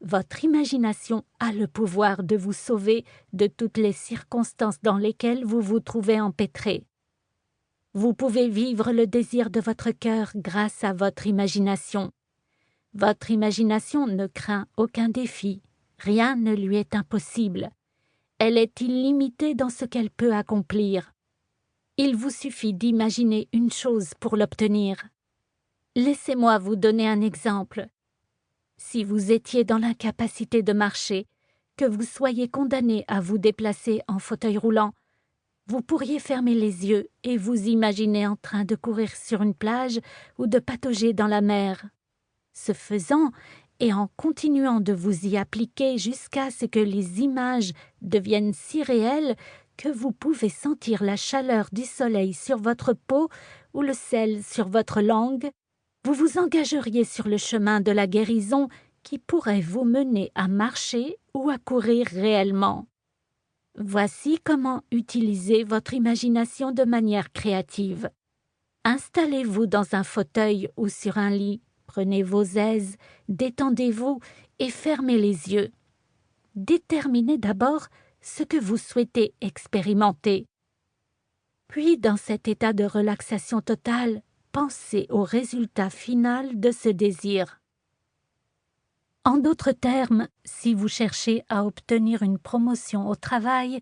votre imagination a le pouvoir de vous sauver de toutes les circonstances dans lesquelles vous vous trouvez empêtré. Vous pouvez vivre le désir de votre cœur grâce à votre imagination. Votre imagination ne craint aucun défi, rien ne lui est impossible. Elle est illimitée dans ce qu'elle peut accomplir. Il vous suffit d'imaginer une chose pour l'obtenir. Laissez-moi vous donner un exemple. Si vous étiez dans l'incapacité de marcher, que vous soyez condamné à vous déplacer en fauteuil roulant, vous pourriez fermer les yeux et vous imaginer en train de courir sur une plage ou de patauger dans la mer. Ce faisant, et en continuant de vous y appliquer jusqu'à ce que les images deviennent si réelles que vous pouvez sentir la chaleur du soleil sur votre peau ou le sel sur votre langue, vous vous engageriez sur le chemin de la guérison qui pourrait vous mener à marcher ou à courir réellement. Voici comment utiliser votre imagination de manière créative. Installez-vous dans un fauteuil ou sur un lit, prenez vos aises, détendez-vous et fermez les yeux. Déterminez d'abord ce que vous souhaitez expérimenter. Puis, dans cet état de relaxation totale, pensez au résultat final de ce désir. En d'autres termes, si vous cherchez à obtenir une promotion au travail,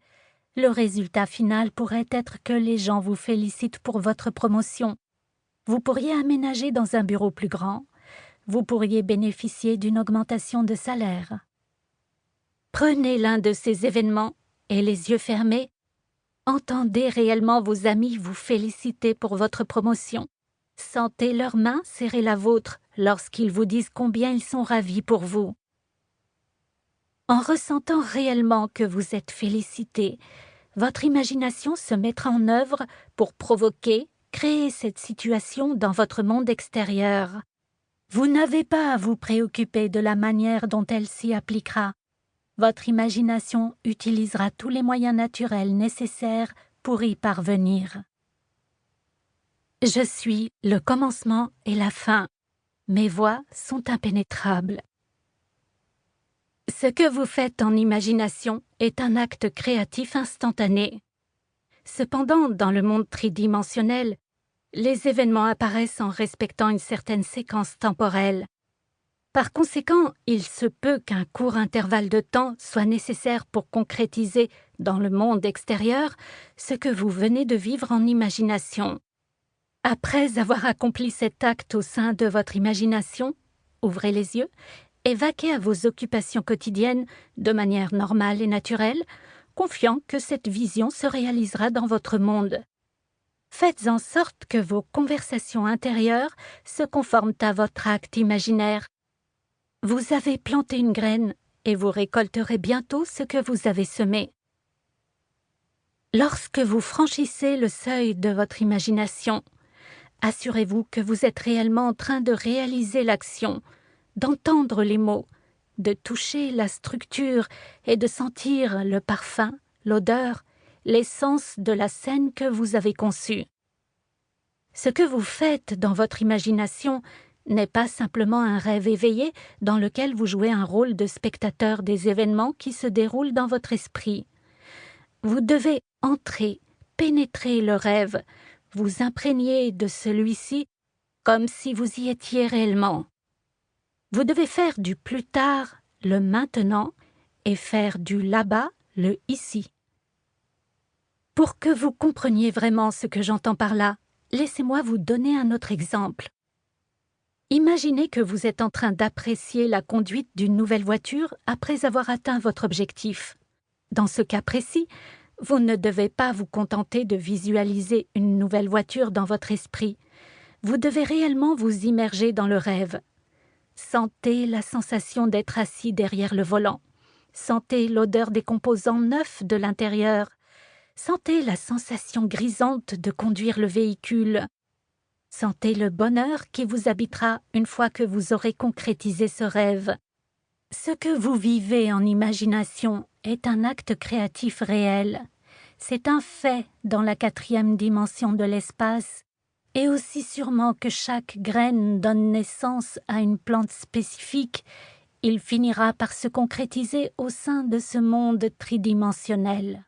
le résultat final pourrait être que les gens vous félicitent pour votre promotion. Vous pourriez aménager dans un bureau plus grand. Vous pourriez bénéficier d'une augmentation de salaire. Prenez l'un de ces événements et les yeux fermés, entendez réellement vos amis vous féliciter pour votre promotion. Sentez leurs mains serrer la vôtre lorsqu'ils vous disent combien ils sont ravis pour vous. En ressentant réellement que vous êtes félicité, votre imagination se mettra en œuvre pour provoquer, créer cette situation dans votre monde extérieur. Vous n'avez pas à vous préoccuper de la manière dont elle s'y appliquera. Votre imagination utilisera tous les moyens naturels nécessaires pour y parvenir. Je suis le commencement et la fin. Mes voies sont impénétrables. Ce que vous faites en imagination est un acte créatif instantané. Cependant, dans le monde tridimensionnel, les événements apparaissent en respectant une certaine séquence temporelle. Par conséquent, il se peut qu'un court intervalle de temps soit nécessaire pour concrétiser dans le monde extérieur ce que vous venez de vivre en imagination. Après avoir accompli cet acte au sein de votre imagination, ouvrez les yeux et vaquez à vos occupations quotidiennes de manière normale et naturelle, confiant que cette vision se réalisera dans votre monde. Faites en sorte que vos conversations intérieures se conforment à votre acte imaginaire. Vous avez planté une graine et vous récolterez bientôt ce que vous avez semé. Lorsque vous franchissez le seuil de votre imagination, assurez-vous que vous êtes réellement en train de réaliser l'action, d'entendre les mots, de toucher la structure et de sentir le parfum, l'odeur, l'essence de la scène que vous avez conçue. Ce que vous faites dans votre imagination n'est pas simplement un rêve éveillé dans lequel vous jouez un rôle de spectateur des événements qui se déroulent dans votre esprit. Vous devez entrer, pénétrer le rêve, vous imprégner de celui-ci comme si vous y étiez réellement. Vous devez faire du plus tard le maintenant et faire du là-bas le ici. Pour que vous compreniez vraiment ce que j'entends par là, laissez-moi vous donner un autre exemple. Imaginez que vous êtes en train d'apprécier la conduite d'une nouvelle voiture après avoir atteint votre objectif. Dans ce cas précis, vous ne devez pas vous contenter de visualiser une nouvelle voiture dans votre esprit. Vous devez réellement vous immerger dans le rêve. Sentez la sensation d'être assis derrière le volant. Sentez l'odeur des composants neufs de l'intérieur. Sentez la sensation grisante de conduire le véhicule. Sentez le bonheur qui vous habitera une fois que vous aurez concrétisé ce rêve. Ce que vous vivez en imagination est un acte créatif réel. C'est un fait dans la 4e dimension de l'espace, et aussi sûrement que chaque graine donne naissance à une plante spécifique, il finira par se concrétiser au sein de ce monde tridimensionnel.